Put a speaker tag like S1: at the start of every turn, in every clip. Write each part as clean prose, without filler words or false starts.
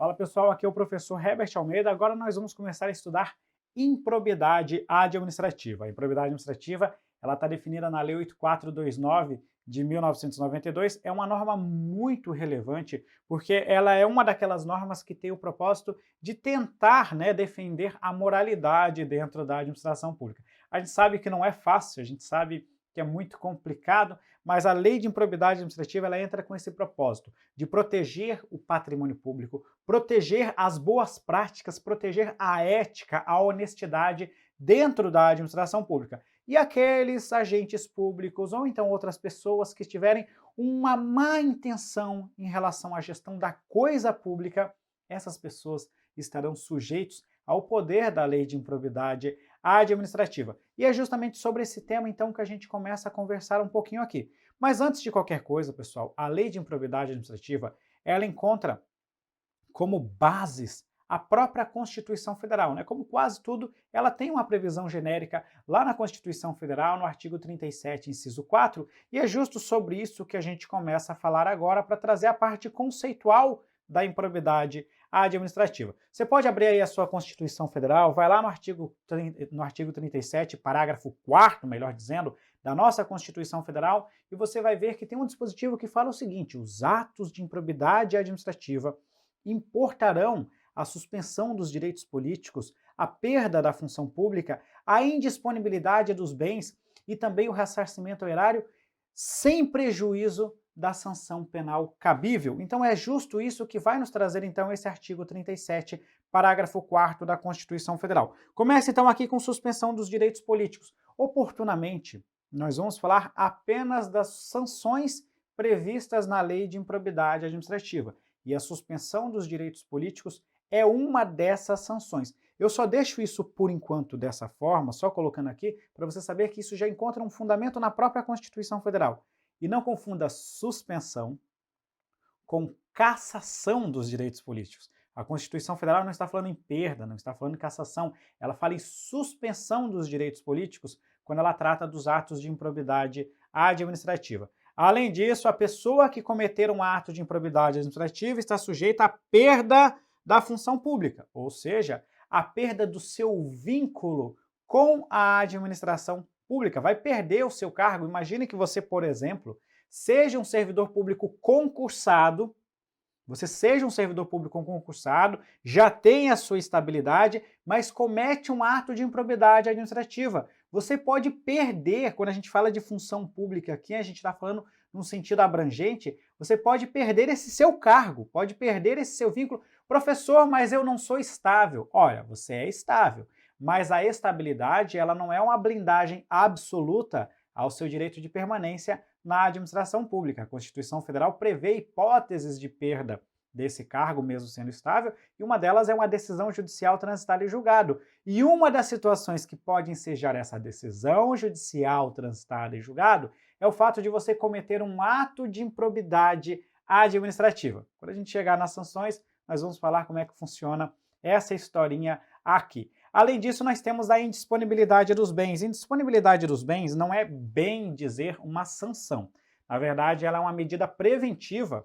S1: Fala pessoal, aqui é o professor Herbert Almeida. Agora nós vamos começar a estudar improbidade administrativa. A improbidade administrativa ela está definida na Lei 8429 de 1992. É uma norma muito relevante porque ela é uma daquelas normas que tem o propósito de tentar, defender a moralidade dentro da administração pública. A gente sabe que não é fácil, a gente sabe que é muito complicado, mas a lei de improbidade administrativa ela entra com esse propósito de proteger o patrimônio público, proteger as boas práticas, proteger a ética, a honestidade dentro da administração pública. E aqueles agentes públicos ou então outras pessoas que tiverem uma má intenção em relação à gestão da coisa pública, essas pessoas estarão sujeitos ao poder da lei de improbidade administrativa. E é justamente sobre esse tema, então, que a gente começa a conversar um pouquinho aqui. Mas antes de qualquer coisa, pessoal, a lei de improbidade administrativa, ela encontra como bases a própria Constituição Federal, né? Como quase tudo, ela tem uma previsão genérica lá na Constituição Federal, no artigo 37, inciso 4, e é justo sobre isso que a gente começa a falar agora para trazer a parte conceitual da improbidade administrativa. Você pode abrir aí a sua Constituição Federal, vai lá no artigo 37, parágrafo 4º, melhor dizendo, da nossa Constituição Federal, e você vai ver que tem um dispositivo que fala o seguinte: os atos de improbidade administrativa importarão a suspensão dos direitos políticos, a perda da função pública, a indisponibilidade dos bens e também o ressarcimento ao erário, sem prejuízo da sanção penal cabível. Então é justo isso que vai nos trazer então esse artigo 37, parágrafo 4º da Constituição Federal. Começa então aqui com suspensão dos direitos políticos. Oportunamente, nós vamos falar apenas das sanções previstas na Lei de Improbidade Administrativa. E a suspensão dos direitos políticos é uma dessas sanções. Eu só deixo isso por enquanto dessa forma, só colocando aqui, para você saber que isso já encontra um fundamento na própria Constituição Federal. E não confunda suspensão com cassação dos direitos políticos. A Constituição Federal não está falando em perda, não está falando em cassação, ela fala em suspensão dos direitos políticos quando ela trata dos atos de improbidade administrativa. Além disso, a pessoa que cometer um ato de improbidade administrativa está sujeita à perda da função pública, ou seja, a perda do seu vínculo com a administração pública, vai perder o seu cargo. Imagine que você, por exemplo, seja um servidor público concursado, já tem a sua estabilidade, mas comete um ato de improbidade administrativa. Você pode perder, quando a gente fala de função pública aqui, a gente está falando num sentido abrangente, você pode perder esse seu cargo, pode perder esse seu vínculo. Professor, mas eu não sou estável. Olha, você é estável, mas a estabilidade ela não é uma blindagem absoluta ao seu direito de permanência na administração pública. A Constituição Federal prevê hipóteses de perda desse cargo, mesmo sendo estável, e uma delas é uma decisão judicial transitada em julgado. E uma das situações que pode ensejar essa decisão judicial transitada em julgado é o fato de você cometer um ato de improbidade administrativa. Quando a gente chegar nas sanções, nós vamos falar como é que funciona essa historinha aqui. Além disso, nós temos a indisponibilidade dos bens. Indisponibilidade dos bens não é bem dizer uma sanção. Na verdade, ela é uma medida preventiva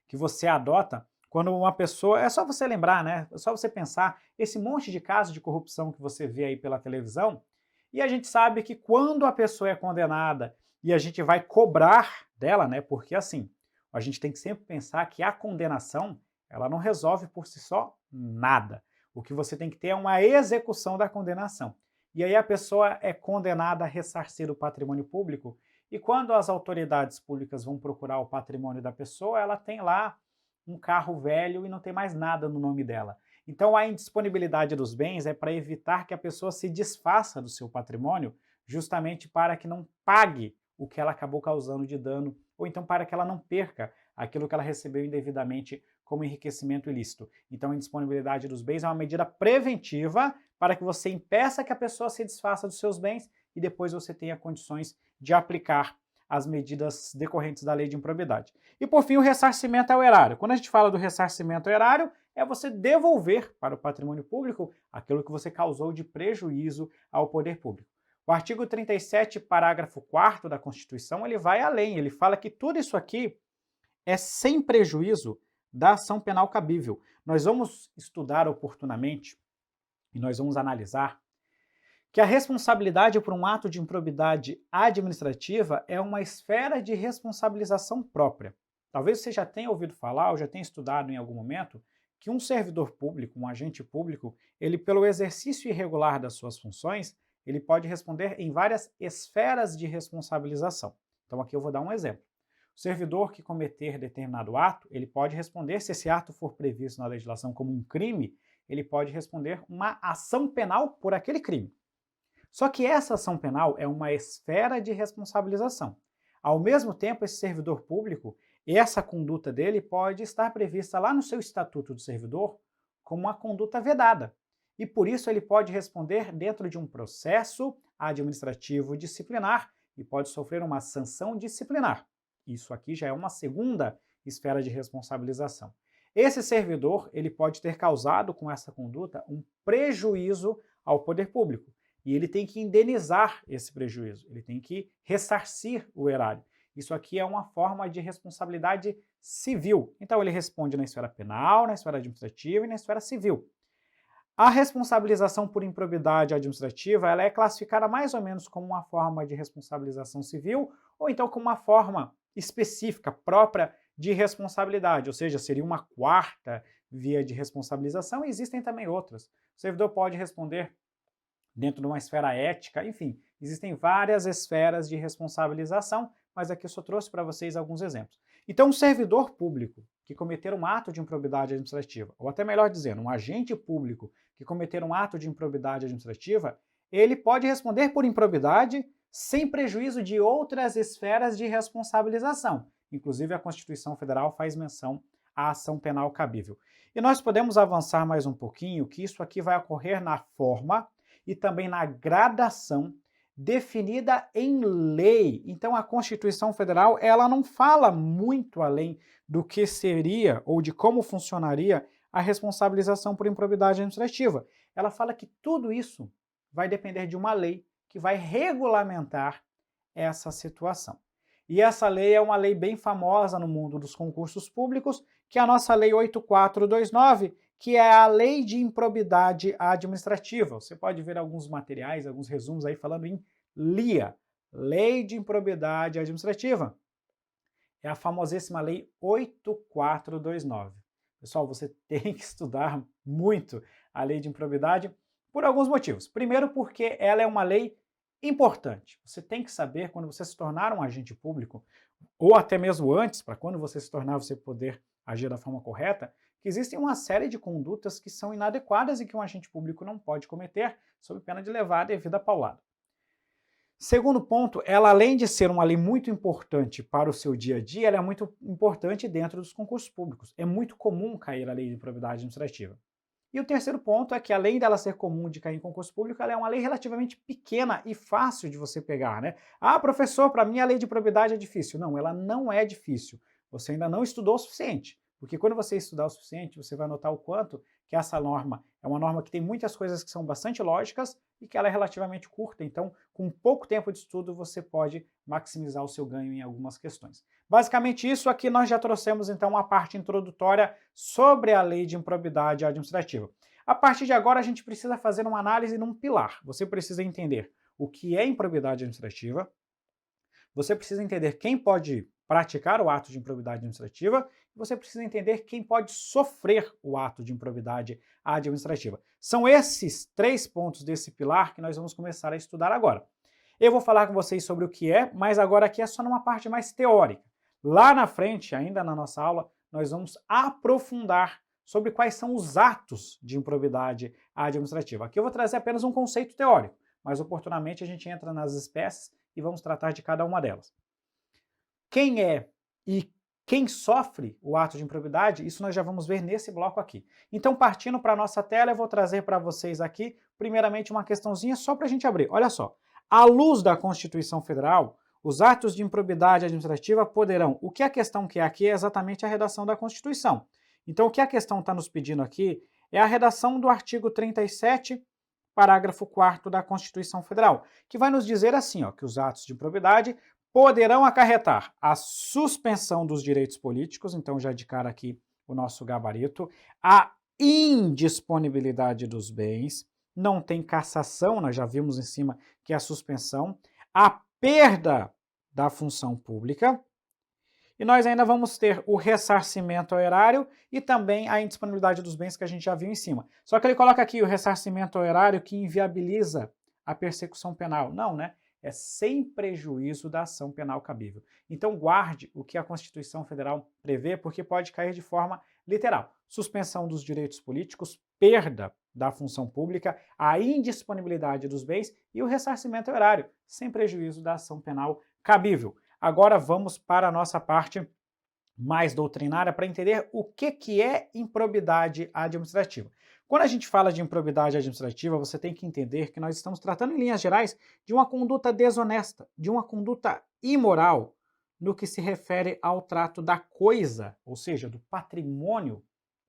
S1: que você adota quando uma pessoa... É só você lembrar, né? É só você pensar esse monte de casos de corrupção que você vê aí pela televisão, e a gente sabe que quando a pessoa é condenada e a gente vai cobrar dela, né? Porque assim, a gente tem que sempre pensar que a condenação, ela não resolve por si só nada. O que você tem que ter é uma execução da condenação. E aí a pessoa é condenada a ressarcir o patrimônio público, e quando as autoridades públicas vão procurar o patrimônio da pessoa, ela tem lá um carro velho e não tem mais nada no nome dela. Então a indisponibilidade dos bens é para evitar que a pessoa se desfaça do seu patrimônio, justamente para que não pague o que ela acabou causando de dano, ou então para que ela não perca aquilo que ela recebeu indevidamente como enriquecimento ilícito. Então a indisponibilidade dos bens é uma medida preventiva para que você impeça que a pessoa se desfaça dos seus bens e depois você tenha condições de aplicar as medidas decorrentes da lei de improbidade. E por fim, o ressarcimento ao erário. Quando a gente fala do ressarcimento ao erário, é você devolver para o patrimônio público aquilo que você causou de prejuízo ao poder público. O artigo 37, parágrafo 4º da Constituição, ele vai além, ele fala que tudo isso aqui é sem prejuízo da ação penal cabível. Nós vamos estudar oportunamente e nós vamos analisar que a responsabilidade por um ato de improbidade administrativa é uma esfera de responsabilização própria. Talvez você já tenha ouvido falar ou já tenha estudado em algum momento que um servidor público, um agente público, ele pelo exercício irregular das suas funções, ele pode responder em várias esferas de responsabilização. Então aqui eu vou dar um exemplo. O servidor que cometer determinado ato, ele pode responder, se esse ato for previsto na legislação como um crime, ele pode responder uma ação penal por aquele crime. Só que essa ação penal é uma esfera de responsabilização. Ao mesmo tempo, esse servidor público, essa conduta dele pode estar prevista lá no seu estatuto do servidor como uma conduta vedada. E por isso ele pode responder dentro de um processo administrativo disciplinar e pode sofrer uma sanção disciplinar. Isso aqui já é uma segunda esfera de responsabilização. Esse servidor, ele pode ter causado com essa conduta um prejuízo ao poder público. E ele tem que indenizar esse prejuízo, ele tem que ressarcir o erário. Isso aqui é uma forma de responsabilidade civil. Então ele responde na esfera penal, na esfera administrativa e na esfera civil. A responsabilização por improbidade administrativa ela é classificada mais ou menos como uma forma de responsabilização civil ou então como uma forma específica, própria de responsabilidade, ou seja, seria uma quarta via de responsabilização e existem também outras. O servidor pode responder dentro de uma esfera ética, enfim, existem várias esferas de responsabilização, mas aqui eu só trouxe para vocês alguns exemplos. Então, um servidor público que cometer um ato de improbidade administrativa, ou até melhor dizendo, um agente público que cometer um ato de improbidade administrativa, ele pode responder por improbidade sem prejuízo de outras esferas de responsabilização. Inclusive, a Constituição Federal faz menção à ação penal cabível. E nós podemos avançar mais um pouquinho, que isso aqui vai ocorrer na forma e também na gradação definida em lei. Então a Constituição Federal, ela não fala muito além do que seria ou de como funcionaria a responsabilização por improbidade administrativa. Ela fala que tudo isso vai depender de uma lei que vai regulamentar essa situação. E essa lei é uma lei bem famosa no mundo dos concursos públicos, que é a nossa Lei 8429, que é a Lei de Improbidade Administrativa. Você pode ver alguns materiais, alguns resumos aí falando em LIA, Lei de Improbidade Administrativa. É a famosíssima Lei 8429. Pessoal, você tem que estudar muito a Lei de Improbidade por alguns motivos. Primeiro, porque ela é uma lei importante. Você tem que saber, quando você se tornar um agente público, ou até mesmo antes, para quando você se tornar, você poder agir da forma correta, que existem uma série de condutas que são inadequadas e que um agente público não pode cometer, sob pena de levar a devida paulada. Segundo ponto, ela além de ser uma lei muito importante para o seu dia a dia, ela é muito importante dentro dos concursos públicos. É muito comum cair a lei de improbidade administrativa. E o terceiro ponto é que, além dela ser comum de cair em concurso público, ela é uma lei relativamente pequena e fácil de você pegar, né? Ah, professor, para mim a lei de improbidade é difícil. Não, ela não é difícil. Você ainda não estudou o suficiente. Porque quando você estudar o suficiente, você vai notar o quanto que essa norma é uma norma que tem muitas coisas que são bastante lógicas e que ela é relativamente curta. Então, com pouco tempo de estudo, você pode maximizar o seu ganho em algumas questões. Basicamente isso, aqui nós já trouxemos então uma parte introdutória sobre a lei de improbidade administrativa. A partir de agora, a gente precisa fazer uma análise num pilar. Você precisa entender o que é improbidade administrativa, você precisa entender quem pode praticar o ato de improbidade administrativa e você precisa entender quem pode sofrer o ato de improbidade administrativa. São esses 3 pontos desse pilar que nós vamos começar a estudar agora. Eu vou falar com vocês sobre o que é, mas agora aqui é só numa parte mais teórica. Lá na frente, ainda na nossa aula, nós vamos aprofundar sobre quais são os atos de improbidade administrativa. Aqui eu vou trazer apenas um conceito teórico, mas oportunamente a gente entra nas espécies e vamos tratar de cada uma delas. Quem é e quem sofre o ato de improbidade, isso nós já vamos ver nesse bloco aqui. Então, partindo para a nossa tela, eu vou trazer para vocês aqui, primeiramente, uma questãozinha só para a gente abrir. Olha só, à luz da Constituição Federal, os atos de improbidade administrativa poderão... O que a questão quer aqui é exatamente a redação da Constituição. Então, o que a questão está nos pedindo aqui é a redação do artigo 37, parágrafo 4º da Constituição Federal, que vai nos dizer assim, ó, que os atos de improbidade poderão acarretar a suspensão dos direitos políticos, então já de cara aqui o nosso gabarito, a indisponibilidade dos bens, não tem cassação, nós já vimos em cima que é a suspensão, a perda da função pública, e nós ainda vamos ter o ressarcimento ao erário e também a indisponibilidade dos bens que a gente já viu em cima. Só que ele coloca aqui o ressarcimento ao erário que inviabiliza a persecução penal. Não, né? É sem prejuízo da ação penal cabível. Então guarde o que a Constituição Federal prevê, porque pode cair de forma literal. Suspensão dos direitos políticos, perda da função pública, a indisponibilidade dos bens e o ressarcimento ao erário, sem prejuízo da ação penal cabível. Agora vamos para a nossa parte mais doutrinária para entender o que é improbidade administrativa. Quando a gente fala de improbidade administrativa, você tem que entender que nós estamos tratando, em linhas gerais, de uma conduta desonesta, de uma conduta imoral, no que se refere ao trato da coisa, ou seja, do patrimônio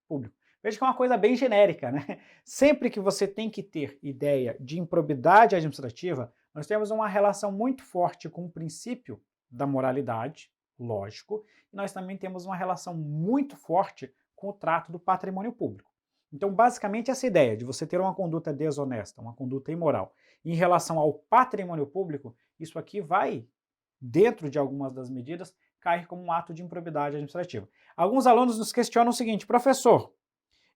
S1: público. Veja que é uma coisa bem genérica, né? Sempre que você tem que ter ideia de improbidade administrativa, nós temos uma relação muito forte com o princípio da moralidade, lógico, e nós também temos uma relação muito forte com o trato do patrimônio público. Então, basicamente, essa ideia de você ter uma conduta desonesta, uma conduta imoral, em relação ao patrimônio público, isso aqui vai, dentro de algumas das medidas, cair como um ato de improbidade administrativa. Alguns alunos nos questionam o seguinte: professor,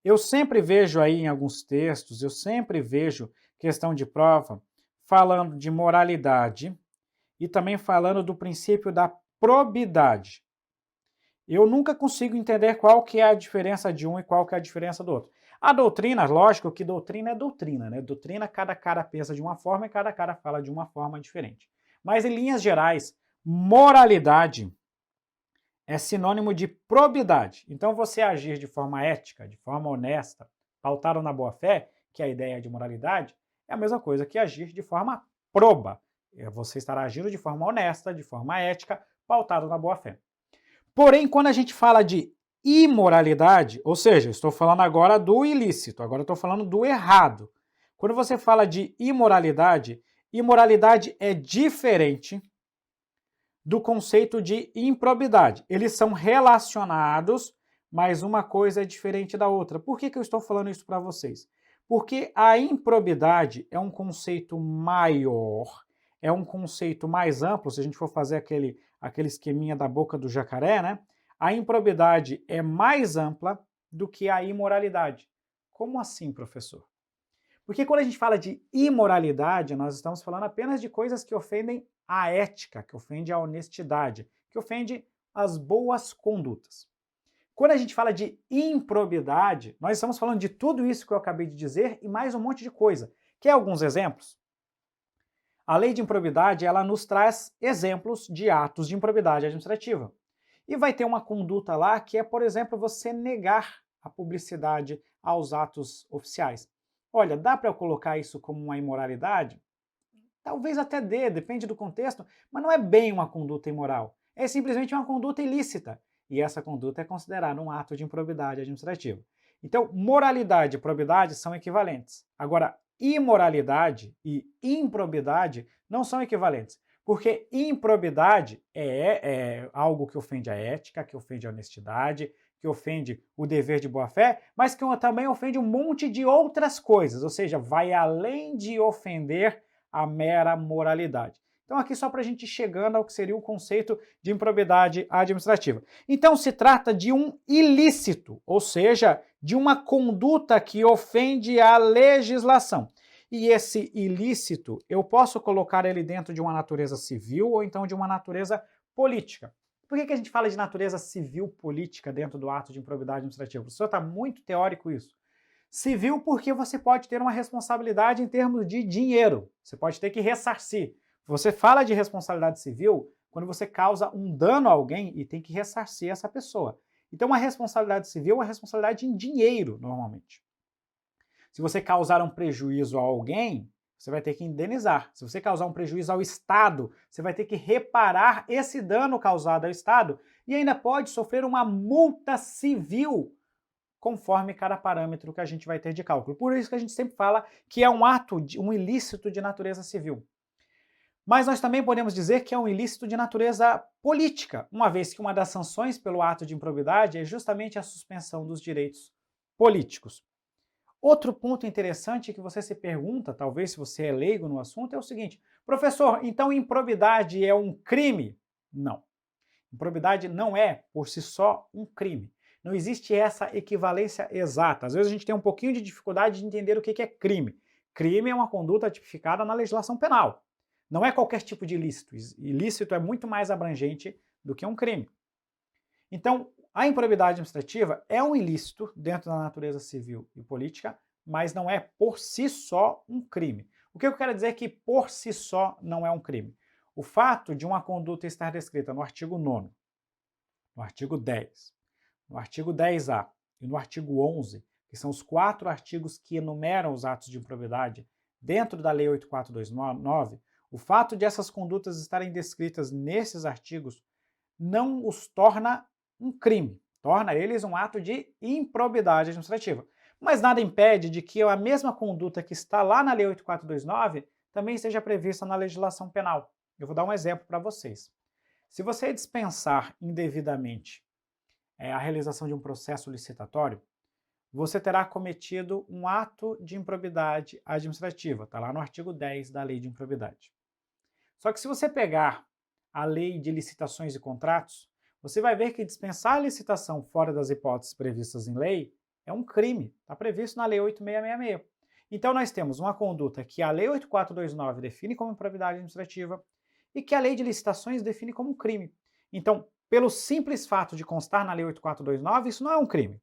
S1: eu sempre vejo aí em alguns textos, eu sempre vejo questão de prova falando de moralidade e também falando do princípio da probidade. Eu nunca consigo entender qual que é a diferença de um e qual que é a diferença do outro. A doutrina, lógico que doutrina é doutrina, né? Doutrina, cada cara pensa de uma forma e cada cara fala de uma forma diferente. Mas, em linhas gerais, moralidade é sinônimo de probidade. Então, você agir de forma ética, de forma honesta, pautado na boa-fé, que é a ideia de moralidade, é a mesma coisa que agir de forma proba. Você estará agindo de forma honesta, de forma ética, pautado na boa-fé. Porém, quando a gente fala de imoralidade, ou seja, estou falando agora do ilícito, agora estou falando do errado. Quando você fala de imoralidade, imoralidade é diferente do conceito de improbidade. Eles são relacionados, mas uma coisa é diferente da outra. Por que eu estou falando isso para vocês? Porque a improbidade é um conceito maior, é um conceito mais amplo, se a gente for fazer aquele esqueminha da boca do jacaré, né? A improbidade é mais ampla do que a imoralidade. Como assim, professor? Porque quando a gente fala de imoralidade, nós estamos falando apenas de coisas que ofendem a ética, que ofende a honestidade, que ofende as boas condutas. Quando a gente fala de improbidade, nós estamos falando de tudo isso que eu acabei de dizer e mais um monte de coisa. Quer alguns exemplos? A lei de improbidade, ela nos traz exemplos de atos de improbidade administrativa. E vai ter uma conduta lá que é, por exemplo, você negar a publicidade aos atos oficiais. Olha, dá para eu colocar isso como uma imoralidade? Talvez até dê, depende do contexto, mas não é bem uma conduta imoral. É simplesmente uma conduta ilícita. E essa conduta é considerada um ato de improbidade administrativa. Então, moralidade e probidade são equivalentes. Agora, imoralidade e improbidade não são equivalentes. Porque improbidade é algo que ofende a ética, que ofende a honestidade, que ofende o dever de boa-fé, mas que também ofende um monte de outras coisas, ou seja, vai além de ofender a mera moralidade. Então, aqui só para a gente ir chegando ao que seria o conceito de improbidade administrativa. Então, se trata de um ilícito, ou seja, de uma conduta que ofende a legislação. E esse ilícito, eu posso colocar ele dentro de uma natureza civil ou então de uma natureza política. Por que a gente fala de natureza civil política dentro do ato de improbidade administrativa? O professor está muito teórico isso. Civil porque você pode ter uma responsabilidade em termos de dinheiro. Você pode ter que ressarcir. Você fala de responsabilidade civil quando você causa um dano a alguém e tem que ressarcir essa pessoa. Então, uma responsabilidade civil é uma responsabilidade em dinheiro, normalmente. Se você causar um prejuízo a alguém, você vai ter que indenizar. Se você causar um prejuízo ao Estado, você vai ter que reparar esse dano causado ao Estado e ainda pode sofrer uma multa civil, conforme cada parâmetro que a gente vai ter de cálculo. Por isso que a gente sempre fala que é um ato, um ilícito de natureza civil. Mas nós também podemos dizer que é um ilícito de natureza política, uma vez que uma das sanções pelo ato de improbidade é justamente a suspensão dos direitos políticos. Outro ponto interessante que você se pergunta, talvez se você é leigo no assunto, é o seguinte: professor, então improbidade é um crime? Não. Improbidade não é, por si só, um crime. Não existe essa equivalência exata. Às vezes a gente tem um pouquinho de dificuldade de entender o que é crime. Crime é uma conduta tipificada na legislação penal. Não é qualquer tipo de ilícito. Ilícito é muito mais abrangente do que um crime. Então, a improbidade administrativa é um ilícito dentro da natureza civil e política, mas não é por si só um crime. O que eu quero dizer é que por si só não é um crime? O fato de uma conduta estar descrita no artigo 9º, no artigo 10, no artigo 10A e no artigo 11, que são os 4 artigos que enumeram os atos de improbidade dentro da Lei 8.429, o fato de essas condutas estarem descritas nesses artigos não os torna um crime, torna eles um ato de improbidade administrativa. Mas nada impede de que a mesma conduta que está lá na Lei 8.429 também seja prevista na legislação penal. Eu vou dar um exemplo para vocês. Se você dispensar indevidamente a realização de um processo licitatório, você terá cometido um ato de improbidade administrativa. Está lá no artigo 10 da Lei de Improbidade. Só que se você pegar a Lei de Licitações e Contratos, você vai ver que dispensar a licitação fora das hipóteses previstas em lei é um crime. Está previsto na Lei 8.666. Então nós temos uma conduta que a Lei 8.429 define como improbidade administrativa e que a Lei de Licitações define como um crime. Então, pelo simples fato de constar na Lei 8.429, isso não é um crime.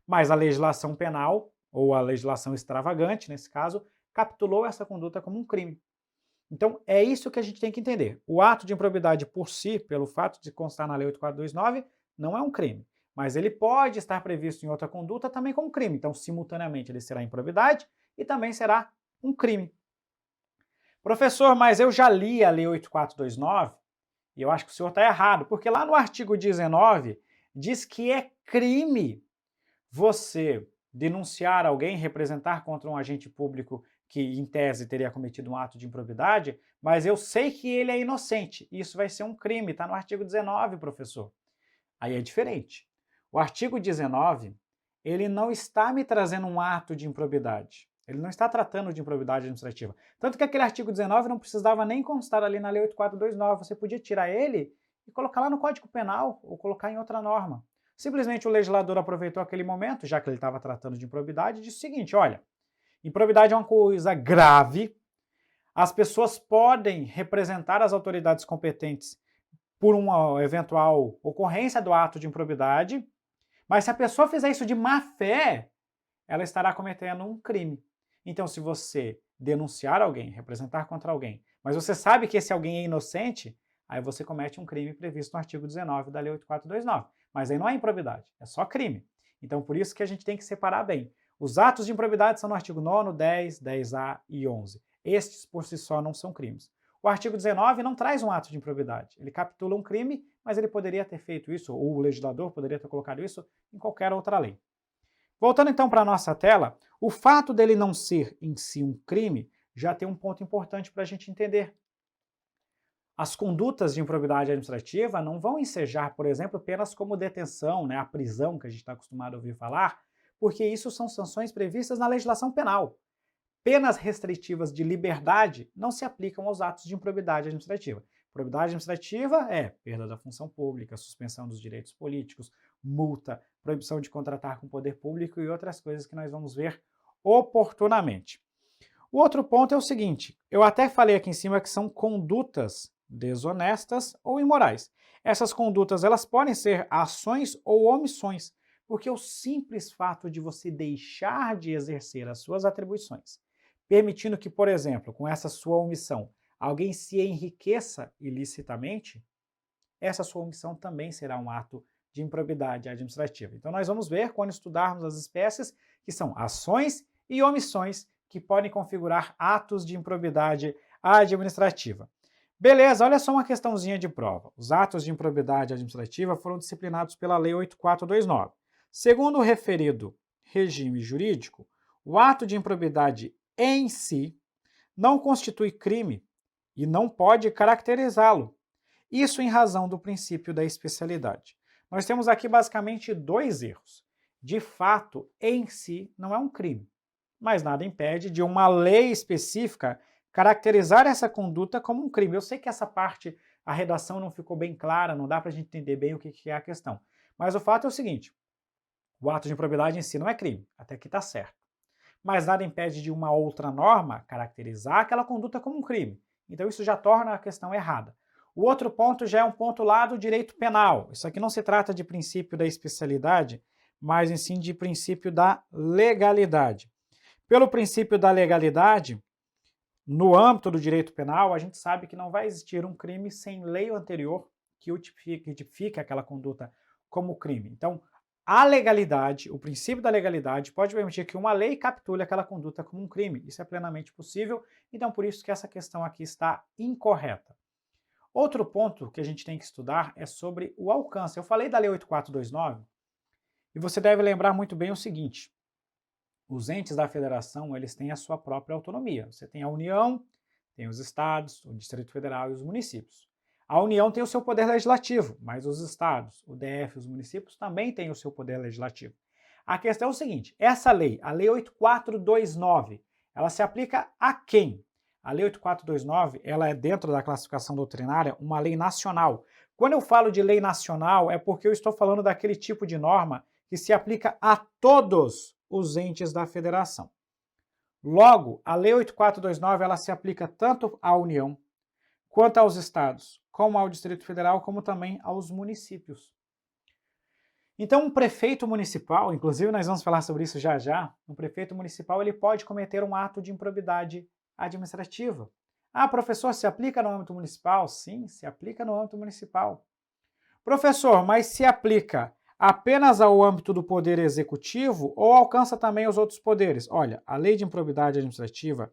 S1: Mas a legislação penal, ou a legislação extravagante, nesse caso, capitulou essa conduta como um crime. Então, é isso que a gente tem que entender. O ato de improbidade por si, pelo fato de constar na Lei 8.429, não é um crime. Mas ele pode estar previsto em outra conduta também como crime. Então, simultaneamente, ele será improbidade e também será um crime. Professor, mas eu já li a Lei 8.429 e eu acho que o senhor está errado, porque lá no artigo 19 diz que é crime você denunciar alguém, representar contra um agente público que, em tese, teria cometido um ato de improbidade, mas eu sei que ele é inocente. Isso vai ser um crime, está no artigo 19, professor. Aí é diferente. O artigo 19, ele não está me trazendo um ato de improbidade. Ele não está tratando de improbidade administrativa. Tanto que aquele artigo 19 não precisava nem constar ali na Lei 8.429. Você podia tirar ele e colocar lá no Código Penal ou colocar em outra norma. Simplesmente o legislador aproveitou aquele momento, já que ele estava tratando de improbidade, e disse o seguinte: olha, improbidade é uma coisa grave, as pessoas podem representar as autoridades competentes por uma eventual ocorrência do ato de improbidade, mas se a pessoa fizer isso de má fé, ela estará cometendo um crime. Então, se você denunciar alguém, representar contra alguém, mas você sabe que esse alguém é inocente, aí você comete um crime previsto no artigo 19 da Lei 8.429. Mas aí não é improbidade, é só crime. Então, por isso que a gente tem que separar bem. Os atos de improbidade são no artigo 9º, 10, 10A e 11. Estes, por si só, não são crimes. O artigo 19 não traz um ato de improbidade. Ele capitula um crime, mas ele poderia ter feito isso, ou o legislador poderia ter colocado isso em qualquer outra lei. Voltando então para a nossa tela, o fato dele não ser em si um crime já tem um ponto importante para a gente entender. As condutas de improbidade administrativa não vão ensejar, por exemplo, penas como detenção, a prisão que a gente está acostumado a ouvir falar, porque isso são sanções previstas na legislação penal. Penas restritivas de liberdade não se aplicam aos atos de improbidade administrativa. Improbidade administrativa é perda da função pública, suspensão dos direitos políticos, multa, proibição de contratar com o poder público e outras coisas que nós vamos ver oportunamente. O outro ponto é o seguinte: eu até falei aqui em cima que são condutas desonestas ou imorais. Essas condutas elas podem ser ações ou omissões, porque o simples fato de você deixar de exercer as suas atribuições, permitindo que, por exemplo, com essa sua omissão, alguém se enriqueça ilicitamente, essa sua omissão também será um ato de improbidade administrativa. Então nós vamos ver, quando estudarmos as espécies, que são ações e omissões que podem configurar atos de improbidade administrativa. Beleza, olha só uma questãozinha de prova. Os atos de improbidade administrativa foram disciplinados pela Lei 8.429. Segundo o referido regime jurídico, o ato de improbidade em si não constitui crime e não pode caracterizá-lo. Isso em razão do princípio da especialidade. Nós temos aqui basicamente dois erros. De fato, em si, não é um crime, mas nada impede de uma lei específica caracterizar essa conduta como um crime. Eu sei que essa parte, a redação não ficou bem clara, não dá para a gente entender bem o que é a questão. Mas o fato é o seguinte, o ato de improbidade em si não é crime, até aqui está certo. Mas nada impede de uma outra norma caracterizar aquela conduta como um crime. Então isso já torna a questão errada. O outro ponto já é um ponto lá do direito penal. Isso aqui não se trata de princípio da especialidade, mas em sim de princípio da legalidade. Pelo princípio da legalidade, no âmbito do direito penal, a gente sabe que não vai existir um crime sem lei anterior que tipifique aquela conduta como crime. Então, a legalidade, o princípio da legalidade, pode permitir que uma lei capture aquela conduta como um crime. Isso é plenamente possível, então por isso que essa questão aqui está incorreta. Outro ponto que a gente tem que estudar é sobre o alcance. Eu falei da Lei 8429 e você deve lembrar muito bem o seguinte, os entes da federação, eles têm a sua própria autonomia. Você tem a União, tem os estados, o Distrito Federal e os municípios. A União tem o seu poder legislativo, mas os estados, o DF e os municípios também têm o seu poder legislativo. A questão é o seguinte, essa lei, a Lei 8429, ela se aplica a quem? A Lei 8429, ela é dentro da classificação doutrinária uma lei nacional. Quando eu falo de lei nacional, é porque eu estou falando daquele tipo de norma que se aplica a todos os entes da federação. Logo, a Lei 8429 ela se aplica tanto à União, quanto aos estados, como ao Distrito Federal, como também aos municípios. Então, um prefeito municipal, inclusive nós vamos falar sobre isso já já, um prefeito municipal ele pode cometer um ato de improbidade administrativa. Ah, professor, se aplica no âmbito municipal? Sim, se aplica no âmbito municipal. Professor, mas se aplica apenas ao âmbito do poder executivo ou alcança também os outros poderes? Olha, a lei de improbidade administrativa,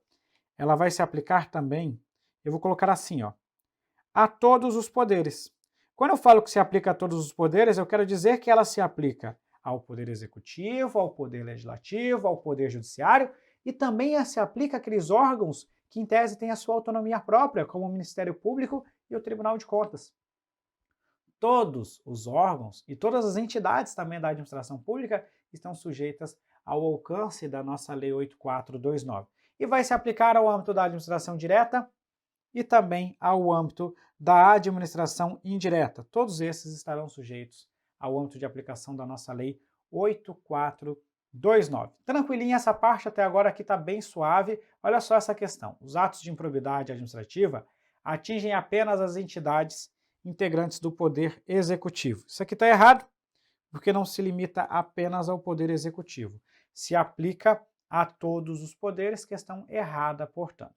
S1: ela vai se aplicar também, eu vou colocar assim, ó, a todos os poderes. Quando eu falo que se aplica a todos os poderes, eu quero dizer que ela se aplica ao poder executivo, ao poder legislativo, ao poder judiciário e também se aplica àqueles órgãos que em tese têm a sua autonomia própria, como o Ministério Público e o Tribunal de Contas. Todos os órgãos e todas as entidades também da administração pública estão sujeitas ao alcance da nossa Lei 8429. E vai se aplicar ao âmbito da administração direta e também ao âmbito da administração indireta. Todos esses estarão sujeitos ao âmbito de aplicação da nossa Lei 8429. Tranquilinha essa parte até agora aqui está bem suave. Olha só essa questão. Os atos de improbidade administrativa atingem apenas as entidades integrantes do Poder Executivo. Isso aqui está errado, porque não se limita apenas ao Poder Executivo. Se aplica a todos os poderes, questão errada, portanto.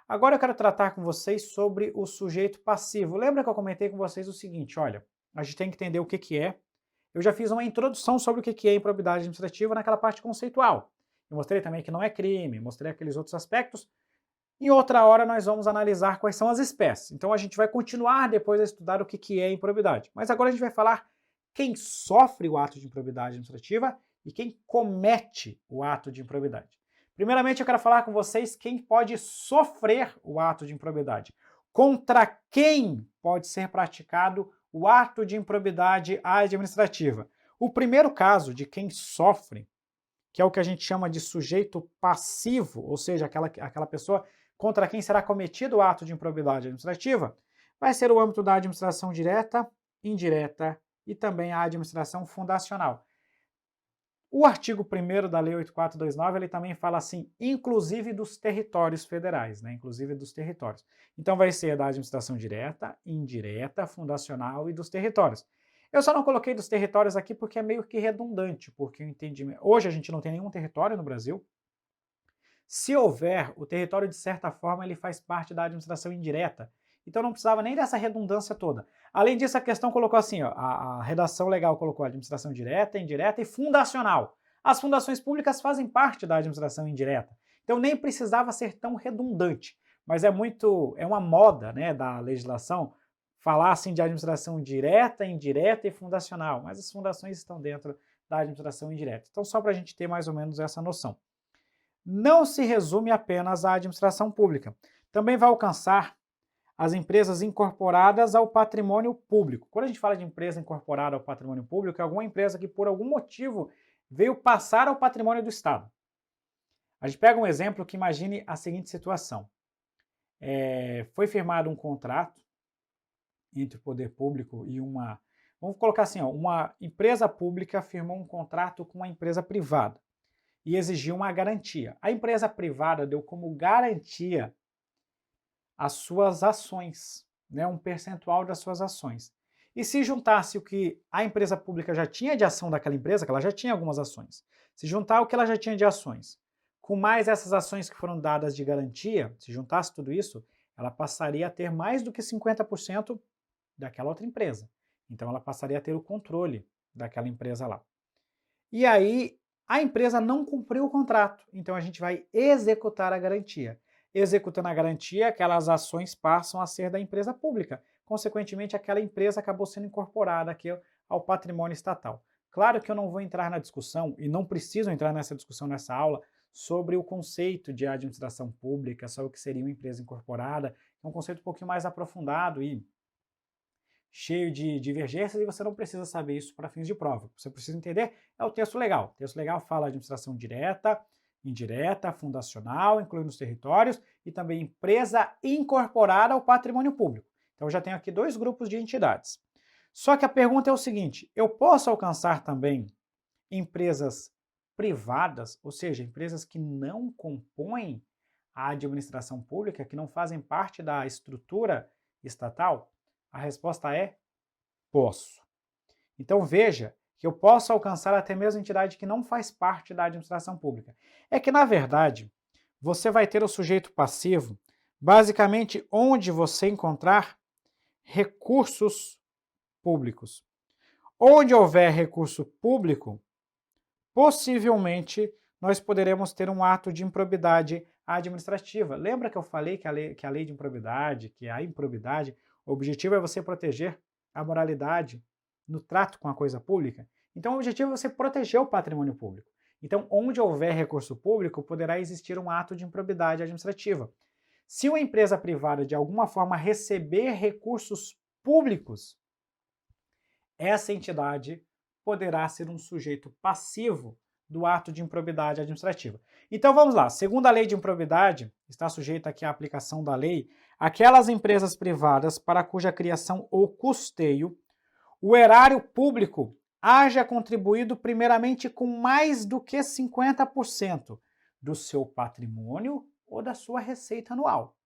S1: Agora eu quero tratar com vocês sobre o sujeito passivo. Lembra que eu comentei com vocês o seguinte, olha, a gente tem que entender o que é. Eu já fiz uma introdução sobre o que é improbidade administrativa naquela parte conceitual. Eu mostrei também que não é crime, mostrei aqueles outros aspectos. Em outra hora nós vamos analisar quais são as espécies. Então a gente vai continuar depois a estudar o que é improbidade. Mas agora a gente vai falar quem sofre o ato de improbidade administrativa e quem comete o ato de improbidade. Primeiramente eu quero falar com vocês quem pode sofrer o ato de improbidade. Contra quem pode ser praticado o ato de improbidade administrativa. O primeiro caso de quem sofre, que é o que a gente chama de sujeito passivo, ou seja, aquela pessoa contra quem será cometido o ato de improbidade administrativa, vai ser o âmbito da administração direta, indireta e também a administração fundacional. O artigo 1º da Lei 8429, ele também fala assim, inclusive dos territórios federais, né? Inclusive dos territórios. Então vai ser da administração direta, indireta, fundacional e dos territórios. Eu só não coloquei dos territórios aqui porque é meio que redundante, porque o entendimento... Hoje a gente não tem nenhum território no Brasil. Se houver, o território, de certa forma, ele faz parte da administração indireta. Então não precisava nem dessa redundância toda. Além disso, a questão colocou assim, ó, a redação legal colocou administração direta, indireta e fundacional. As fundações públicas fazem parte da administração indireta. Então nem precisava ser tão redundante. Mas é uma moda, né, da legislação falar assim de administração direta, indireta e fundacional. Mas as fundações estão dentro da administração indireta. Então só para a gente ter mais ou menos essa noção. Não se resume apenas à administração pública. Também vai alcançar as empresas incorporadas ao patrimônio público. Quando a gente fala de empresa incorporada ao patrimônio público, é alguma empresa que por algum motivo veio passar ao patrimônio do Estado. A gente pega um exemplo que imagine a seguinte situação. Foi firmado um contrato entre o poder público e uma... Vamos colocar assim, ó, uma empresa pública firmou um contrato com uma empresa privada e exigiu uma garantia. A empresa privada deu como garantia as suas ações, né, um percentual das suas ações. E se juntasse o que a empresa pública já tinha de ação daquela empresa, que ela já tinha algumas ações, se juntar o que ela já tinha de ações, com mais essas ações que foram dadas de garantia, se juntasse tudo isso, ela passaria a ter mais do que 50% daquela outra empresa. Então ela passaria a ter o controle daquela empresa lá. E aí a empresa não cumpriu o contrato, então a gente vai executar a garantia. Executando a garantia, aquelas ações passam a ser da empresa pública. Consequentemente, aquela empresa acabou sendo incorporada aqui ao patrimônio estatal. Claro que eu não vou entrar na discussão, e não preciso entrar nessa discussão nessa aula, sobre o conceito de administração pública, sobre o que seria uma empresa incorporada. É um conceito um pouquinho mais aprofundado e cheio de divergências, e você não precisa saber isso para fins de prova. O que você precisa entender é o texto legal. O texto legal fala de administração direta, indireta, fundacional, incluindo os territórios, e também empresa incorporada ao patrimônio público. Então eu já tenho aqui dois grupos de entidades. Só que a pergunta é o seguinte, eu posso alcançar também empresas privadas, ou seja, empresas que não compõem a administração pública, que não fazem parte da estrutura estatal? A resposta é posso. Então veja que eu posso alcançar até mesmo entidade que não faz parte da administração pública. É que, na verdade, você vai ter o sujeito passivo basicamente onde você encontrar recursos públicos. Onde houver recurso público, possivelmente nós poderemos ter um ato de improbidade administrativa. Lembra que eu falei que a lei de improbidade, que a improbidade, o objetivo é você proteger a moralidade no trato com a coisa pública? Então o objetivo é você proteger o patrimônio público. Então, onde houver recurso público, poderá existir um ato de improbidade administrativa. Se uma empresa privada de alguma forma receber recursos públicos, essa entidade poderá ser um sujeito passivo do ato de improbidade administrativa. Então vamos lá, segundo a lei de improbidade, está sujeita aqui à aplicação da lei, aquelas empresas privadas para cuja criação ou custeio o erário público haja contribuído primeiramente com mais do que 50% do seu patrimônio ou da sua receita anual.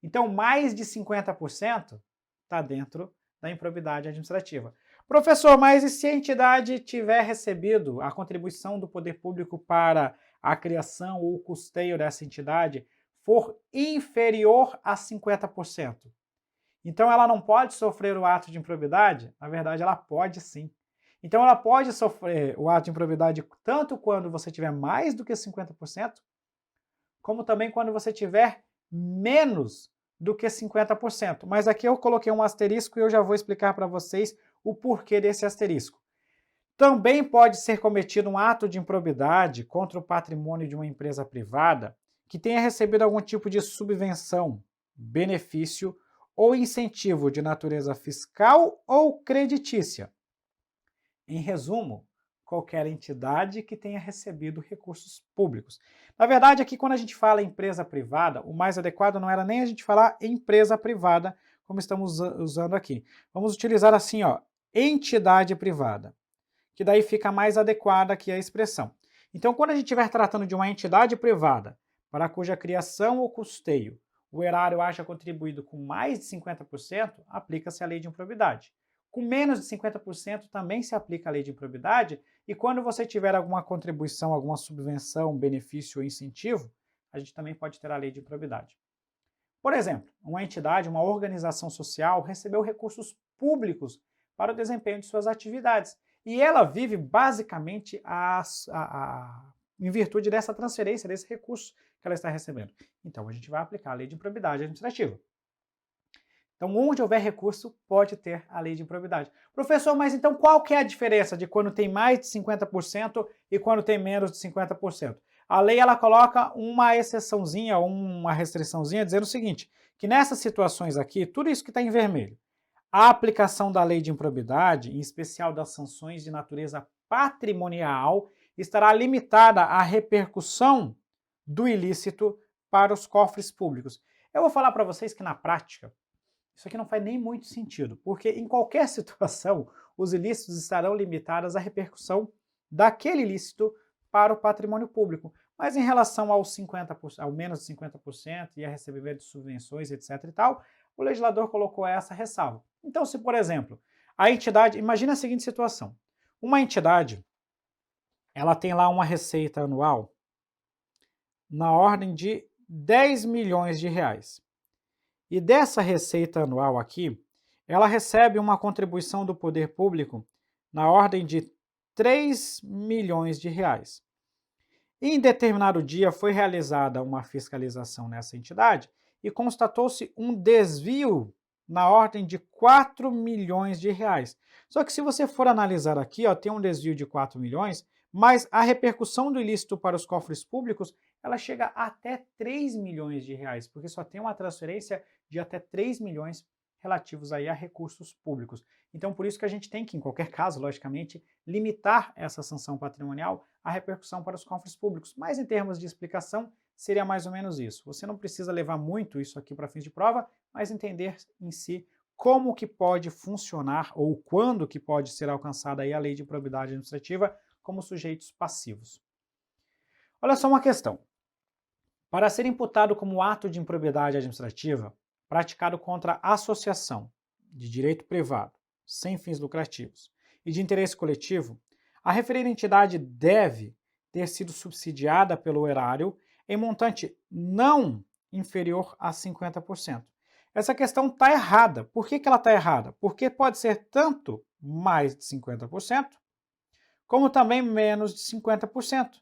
S1: Então, mais de 50% está dentro da improbidade administrativa. Professor, mas e se a entidade tiver recebido a contribuição do poder público para a criação ou o custeio dessa entidade for inferior a 50%? Então ela não pode sofrer o ato de improbidade? Na verdade, ela pode sim. Então ela pode sofrer o ato de improbidade tanto quando você tiver mais do que 50%, como também quando você tiver menos do que 50%. Mas aqui eu coloquei um asterisco e eu já vou explicar para vocês o porquê desse asterisco. Também pode ser cometido um ato de improbidade contra o patrimônio de uma empresa privada que tenha recebido algum tipo de subvenção, benefício ou incentivo de natureza fiscal ou creditícia. Em resumo, qualquer entidade que tenha recebido recursos públicos. Na verdade, aqui quando a gente fala empresa privada, o mais adequado não era nem a gente falar empresa privada, como estamos usando aqui. Vamos utilizar assim, ó, entidade privada, que daí fica mais adequada aqui a expressão. Então, quando a gente estiver tratando de uma entidade privada, para cuja criação ou custeio o erário haja contribuído com mais de 50%, aplica-se a lei de improbidade. Com menos de 50% também se aplica a lei de improbidade, e quando você tiver alguma contribuição, alguma subvenção, benefício ou incentivo, a gente também pode ter a lei de improbidade. Por exemplo, uma entidade, uma organização social recebeu recursos públicos para o desempenho de suas atividades, e ela vive basicamente em virtude dessa transferência, desse recurso que ela está recebendo. Então, a gente vai aplicar a lei de improbidade administrativa. Então, onde houver recurso, pode ter a lei de improbidade. Professor, mas então qual que é a diferença de quando tem mais de 50% e quando tem menos de 50%? a lei ela coloca uma exceçãozinha, uma restriçãozinha, dizendo o seguinte, que nessas situações aqui, tudo isso que está em vermelho, a aplicação da lei de improbidade, em especial das sanções de natureza patrimonial, estará limitada à repercussão do ilícito para os cofres públicos. Eu vou falar para vocês que na prática, isso aqui não faz nem muito sentido, porque em qualquer situação, os ilícitos estarão limitados à repercussão daquele ilícito para o patrimônio público. Mas em relação aos 50%, ao menos de 50% e a recebimento de subvenções, etc. e tal, o legislador colocou essa ressalva. Então, se, por exemplo, a entidade, imagina a seguinte situação, uma entidade, ela tem lá uma receita anual na ordem de 10 milhões de reais. E dessa receita anual aqui, ela recebe uma contribuição do poder público na ordem de 3 milhões de reais. Em determinado dia foi realizada uma fiscalização nessa entidade e constatou-se um desvio na ordem de 4 milhões de reais. Só que se você for analisar aqui, ó, tem um desvio de 4 milhões, mas a repercussão do ilícito para os cofres públicos, ela chega até 3 milhões de reais, porque só tem uma transferência de até 3 milhões relativos aí a recursos públicos. Então, por isso que a gente tem que, em qualquer caso, logicamente, limitar essa sanção patrimonial à repercussão para os cofres públicos. Mas em termos de explicação, seria mais ou menos isso. Você não precisa levar muito isso aqui para fins de prova, mas entender em si como que pode funcionar ou quando que pode ser alcançada aí a lei de improbidade administrativa como sujeitos passivos. Olha só uma questão. Para ser imputado como ato de improbidade administrativa, praticado contra associação de direito privado, sem fins lucrativos, e de interesse coletivo, a referida entidade deve ter sido subsidiada pelo erário em montante não inferior a 50%. Essa questão está errada. Por que ela está errada? Porque pode ser tanto mais de 50%, como também menos de 50%.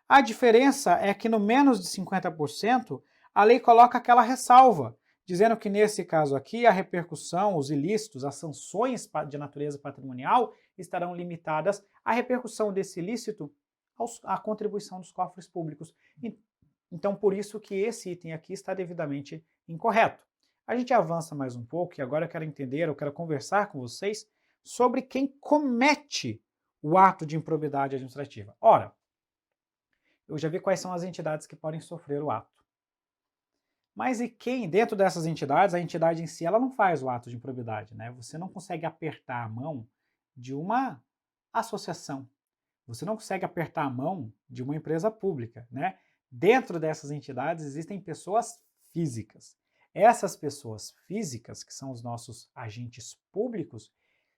S1: A diferença é que no menos de 50%, a lei coloca aquela ressalva, dizendo que nesse caso aqui a repercussão, os ilícitos, as sanções de natureza patrimonial estarão limitadas à repercussão desse ilícito à contribuição dos cofres públicos. Então, por isso que esse item aqui está devidamente incorreto. A gente avança mais um pouco e agora eu quero conversar com vocês sobre quem comete o ato de improbidade administrativa. Ora, eu já vi quais são as entidades que podem sofrer o ato. Mas e quem, dentro dessas entidades, a entidade em si, ela não faz o ato de improbidade, né? Você não consegue apertar a mão de uma associação. Você não consegue apertar a mão de uma empresa pública, né? Dentro dessas entidades existem pessoas físicas. Essas pessoas físicas, que são os nossos agentes públicos,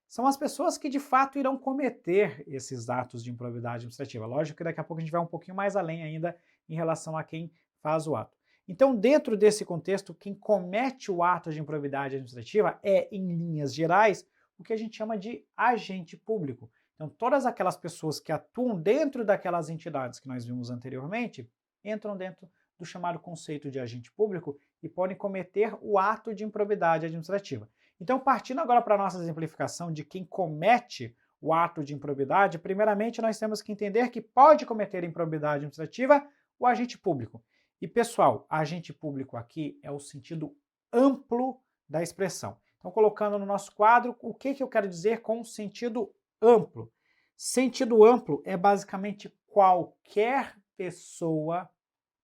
S1: são as pessoas que de fato irão cometer esses atos de improbidade administrativa. Lógico que daqui a pouco a gente vai um pouquinho mais além ainda em relação a quem faz o ato. Então, dentro desse contexto, quem comete o ato de improbidade administrativa é, em linhas gerais, o que a gente chama de agente público. Então, todas aquelas pessoas que atuam dentro daquelas entidades que nós vimos anteriormente, entram dentro do chamado conceito de agente público e podem cometer o ato de improbidade administrativa. Então, partindo agora para a nossa exemplificação de quem comete o ato de improbidade, primeiramente nós temos que entender que pode cometer improbidade administrativa o agente público. E, pessoal, agente público aqui é o sentido amplo da expressão. Então, colocando no nosso quadro, o que eu quero dizer com sentido amplo? Sentido amplo é basicamente qualquer pessoa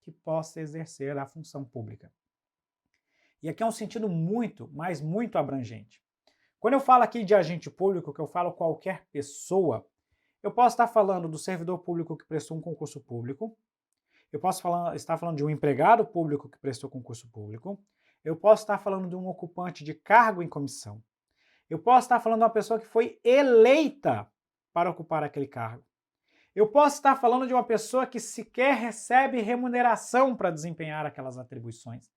S1: que possa exercer a função pública. E aqui é um sentido muito, mas muito abrangente. Quando eu falo aqui de agente público, que eu falo qualquer pessoa, eu posso estar falando do servidor público que prestou um concurso público, eu posso estar falando de um empregado público que prestou concurso público, eu posso estar falando de um ocupante de cargo em comissão, eu posso estar falando de uma pessoa que foi eleita para ocupar aquele cargo, eu posso estar falando de uma pessoa que sequer recebe remuneração para desempenhar aquelas atribuições.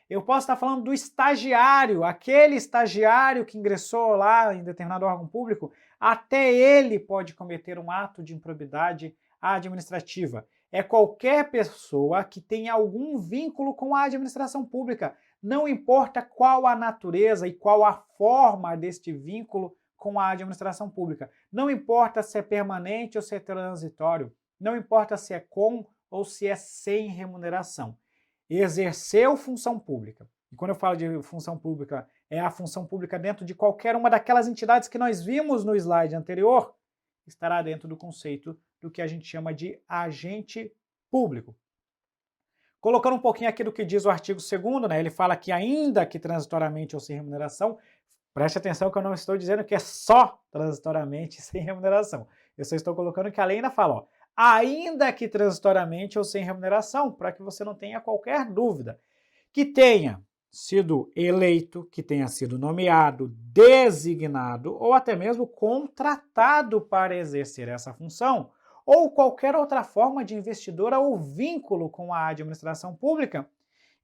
S1: Eu posso estar falando do estagiário, aquele estagiário que ingressou lá em determinado órgão público, até ele pode cometer um ato de improbidade administrativa. É qualquer pessoa que tenha algum vínculo com a administração pública, não importa qual a natureza e qual a forma deste vínculo com a administração pública. Não importa se é permanente ou se é transitório, não importa se é com ou se é sem remuneração. Exerceu função pública. E quando eu falo de função pública, é a função pública dentro de qualquer uma daquelas entidades que nós vimos no slide anterior, estará dentro do conceito do que a gente chama de agente público. Colocando um pouquinho aqui do que diz o artigo 2º, né, ele fala que ainda que transitoriamente ou sem remuneração, preste atenção que eu não estou dizendo que é só transitoriamente sem remuneração. Eu só estou colocando que a lei ainda fala, ó, ainda que transitoriamente ou sem remuneração, para que você não tenha qualquer dúvida, que tenha sido eleito, que tenha sido nomeado, designado ou até mesmo contratado para exercer essa função, ou qualquer outra forma de investidura ou vínculo com a administração pública,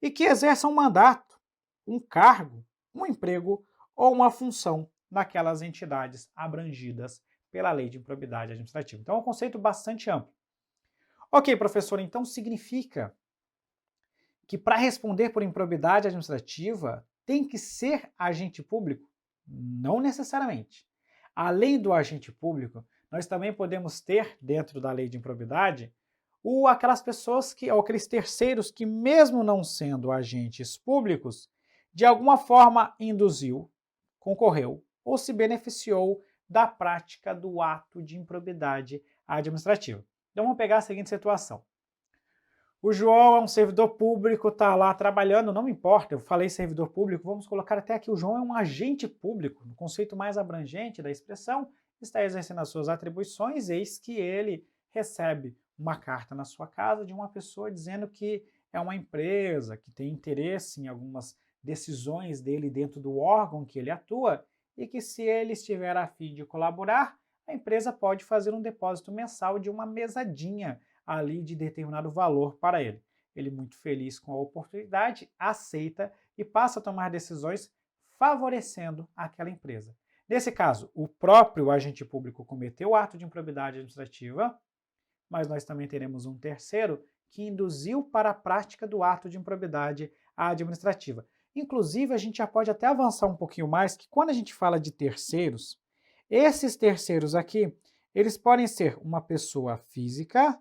S1: e que exerça um mandato, um cargo, um emprego ou uma função naquelas entidades abrangidas pela Lei de Improbidade Administrativa. Então é um conceito bastante amplo. Ok, professor, então significa que para responder por improbidade administrativa tem que ser agente público? Não necessariamente. Além do agente público, nós também podemos ter, dentro da lei de improbidade, aquelas pessoas ou aqueles terceiros que, mesmo não sendo agentes públicos, de alguma forma induziu, concorreu ou se beneficiou da prática do ato de improbidade administrativa. Então vamos pegar a seguinte situação. O João é um servidor público, está lá trabalhando, não me importa, eu falei servidor público, vamos colocar até aqui, o João é um agente público, no conceito mais abrangente da expressão, está exercendo as suas atribuições, eis que ele recebe uma carta na sua casa de uma pessoa dizendo que é uma empresa, que tem interesse em algumas decisões dele dentro do órgão que ele atua, e que se ele estiver a fim de colaborar, a empresa pode fazer um depósito mensal de uma mesadinha ali de determinado valor para ele. Ele, muito feliz com a oportunidade, aceita e passa a tomar decisões favorecendo aquela empresa. Nesse caso, o próprio agente público cometeu o ato de improbidade administrativa, mas nós também teremos um terceiro que induziu para a prática do ato de improbidade administrativa. Inclusive, a gente já pode até avançar um pouquinho mais, que quando a gente fala de terceiros, esses terceiros aqui, eles podem ser uma pessoa física,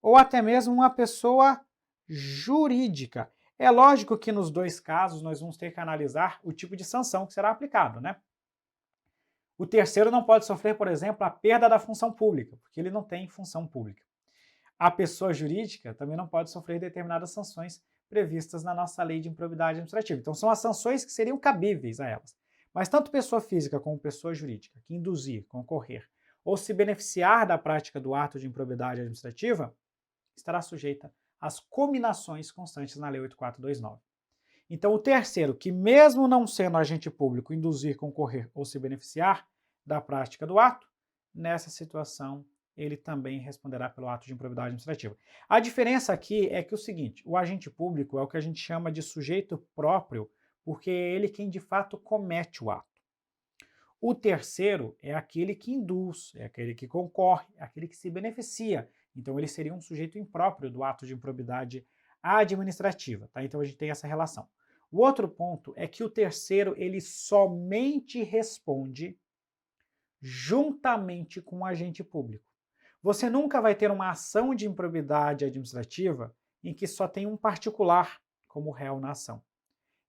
S1: ou até mesmo uma pessoa jurídica. É lógico que nos dois casos nós vamos ter que analisar o tipo de sanção que será aplicado, né? O terceiro não pode sofrer, por exemplo, a perda da função pública, porque ele não tem função pública. A pessoa jurídica também não pode sofrer determinadas sanções previstas na nossa lei de improbidade administrativa. Então são as sanções que seriam cabíveis a elas. Mas tanto pessoa física como pessoa jurídica que induzir, concorrer ou se beneficiar da prática do ato de improbidade administrativa estará sujeita às cominações constantes na Lei 8429. Então, o terceiro, que mesmo não sendo agente público, induzir, concorrer ou se beneficiar da prática do ato, nessa situação, ele também responderá pelo ato de improbidade administrativa. A diferença aqui é que o seguinte, o agente público é o que a gente chama de sujeito próprio, porque é ele quem de fato comete o ato. O terceiro é aquele que induz, é aquele que concorre, é aquele que se beneficia. Então, ele seria um sujeito impróprio do ato de improbidade administrativa. Tá? Então, a gente tem essa relação. O outro ponto é que o terceiro, ele somente responde juntamente com o agente público. Você nunca vai ter uma ação de improbidade administrativa em que só tem um particular como réu na ação.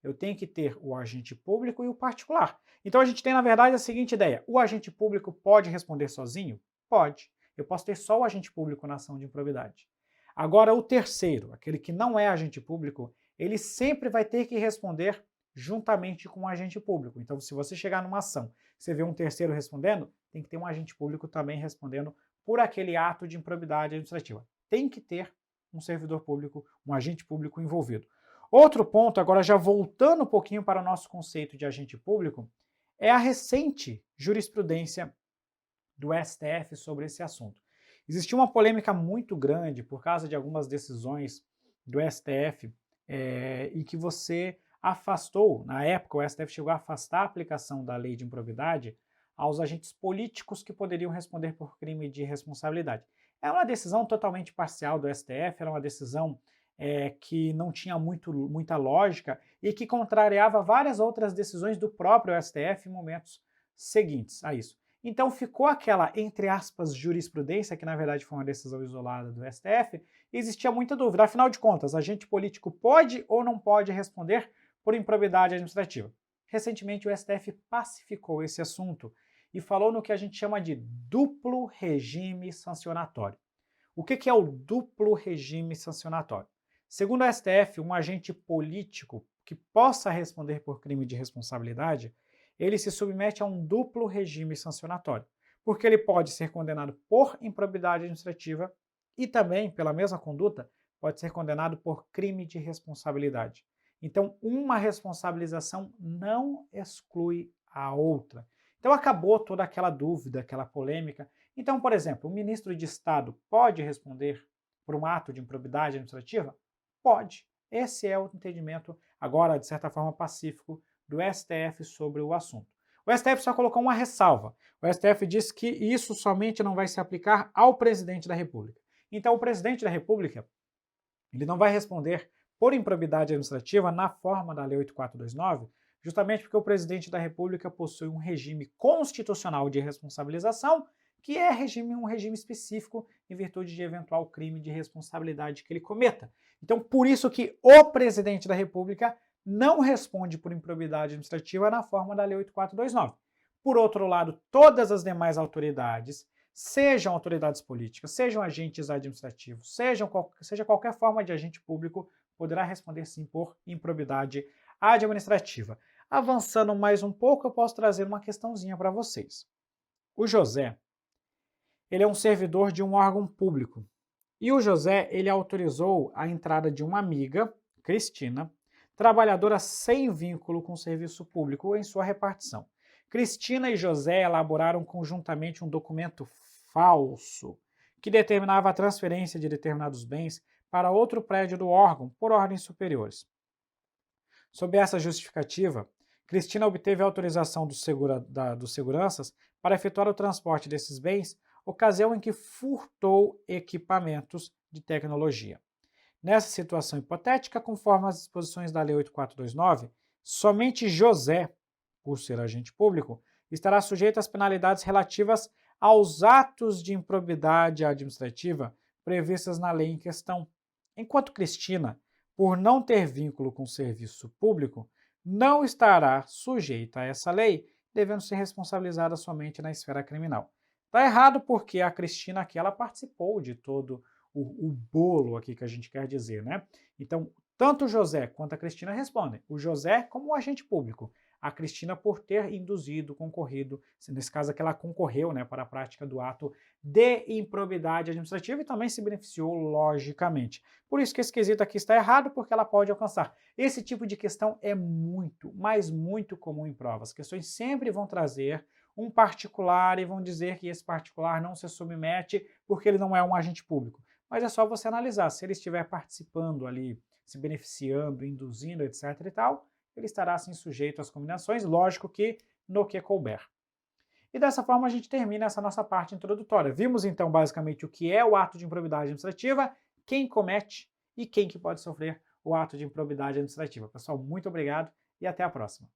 S1: Eu tenho que ter o agente público e o particular. Então, a gente tem, na verdade, a seguinte ideia. O agente público pode responder sozinho? Pode. Eu posso ter só o agente público na ação de improbidade. Agora, o terceiro, aquele que não é agente público, ele sempre vai ter que responder juntamente com o agente público. Então, se você chegar numa ação, você vê um terceiro respondendo, tem que ter um agente público também respondendo por aquele ato de improbidade administrativa. Tem que ter um servidor público, um agente público envolvido. Outro ponto, agora já voltando um pouquinho para o nosso conceito de agente público, é a recente jurisprudência do STF sobre esse assunto. Existiu uma polêmica muito grande por causa de algumas decisões do STF e que você afastou, na época o STF chegou a afastar a aplicação da lei de improbidade aos agentes políticos que poderiam responder por crime de responsabilidade. É uma decisão totalmente parcial do STF, era uma decisão que não tinha muita lógica e que contrariava várias outras decisões do próprio STF em momentos seguintes a isso. Então ficou aquela, entre aspas, jurisprudência, que na verdade foi uma decisão isolada do STF, e existia muita dúvida. Afinal de contas, agente político pode ou não pode responder por improbidade administrativa? Recentemente o STF pacificou esse assunto e falou no que a gente chama de duplo regime sancionatório. O que é o duplo regime sancionatório? Segundo o STF, um agente político que possa responder por crime de responsabilidade, ele se submete a um duplo regime sancionatório, porque ele pode ser condenado por improbidade administrativa e também, pela mesma conduta, pode ser condenado por crime de responsabilidade. Então, uma responsabilização não exclui a outra. Então, acabou toda aquela dúvida, aquela polêmica. Então, por exemplo, o ministro de Estado pode responder por um ato de improbidade administrativa? Pode. Esse é o entendimento, agora, de certa forma, pacífico do STF sobre o assunto. O STF só colocou uma ressalva. O STF diz que isso somente não vai se aplicar ao presidente da República. Então, o presidente da República, ele não vai responder por improbidade administrativa na forma da Lei 8429, justamente porque o presidente da República possui um regime constitucional de responsabilização, que é um regime específico em virtude de eventual crime de responsabilidade que ele cometa. Então, por isso que o presidente da República não responde por improbidade administrativa na forma da Lei 8429. Por outro lado, todas as demais autoridades, sejam autoridades políticas, sejam agentes administrativos, seja qualquer forma de agente público, poderá responder sim por improbidade administrativa. Avançando mais um pouco, eu posso trazer uma questãozinha para vocês. O José, ele é um servidor de um órgão público. E o José, ele autorizou a entrada de uma amiga, Cristina, trabalhadora sem vínculo com o serviço público, em sua repartição. Cristina e José elaboraram conjuntamente um documento falso que determinava a transferência de determinados bens para outro prédio do órgão por ordens superiores. Sob essa justificativa, Cristina obteve a autorização dos seguranças para efetuar o transporte desses bens, ocasião em que furtou equipamentos de tecnologia. Nessa situação hipotética, conforme as disposições da Lei 8429, somente José, por ser agente público, estará sujeito às penalidades relativas aos atos de improbidade administrativa previstas na lei em questão, enquanto Cristina, por não ter vínculo com o serviço público, não estará sujeita a essa lei, devendo ser responsabilizada somente na esfera criminal. Está errado porque a Cristina aqui ela participou de todo o bolo aqui que a gente quer dizer, né? Então, tanto o José quanto a Cristina respondem. O José como o agente público, a Cristina por ter induzido, concorrido, nesse caso aqui ela concorreu, né, para a prática do ato de improbidade administrativa e também se beneficiou logicamente. Por isso que esse quesito aqui está errado, porque ela pode alcançar. Esse tipo de questão é muito, mas muito comum em provas. Questões sempre vão trazer um particular e vão dizer que esse particular não se submete porque ele não é um agente público. Mas é só você analisar, se ele estiver participando ali, se beneficiando, induzindo, etc e tal, ele estará assim sujeito às combinações, lógico que no que couber. E dessa forma a gente termina essa nossa parte introdutória. Vimos então basicamente o que é o ato de improbidade administrativa, quem comete e quem que pode sofrer o ato de improbidade administrativa. Pessoal, muito obrigado e até a próxima.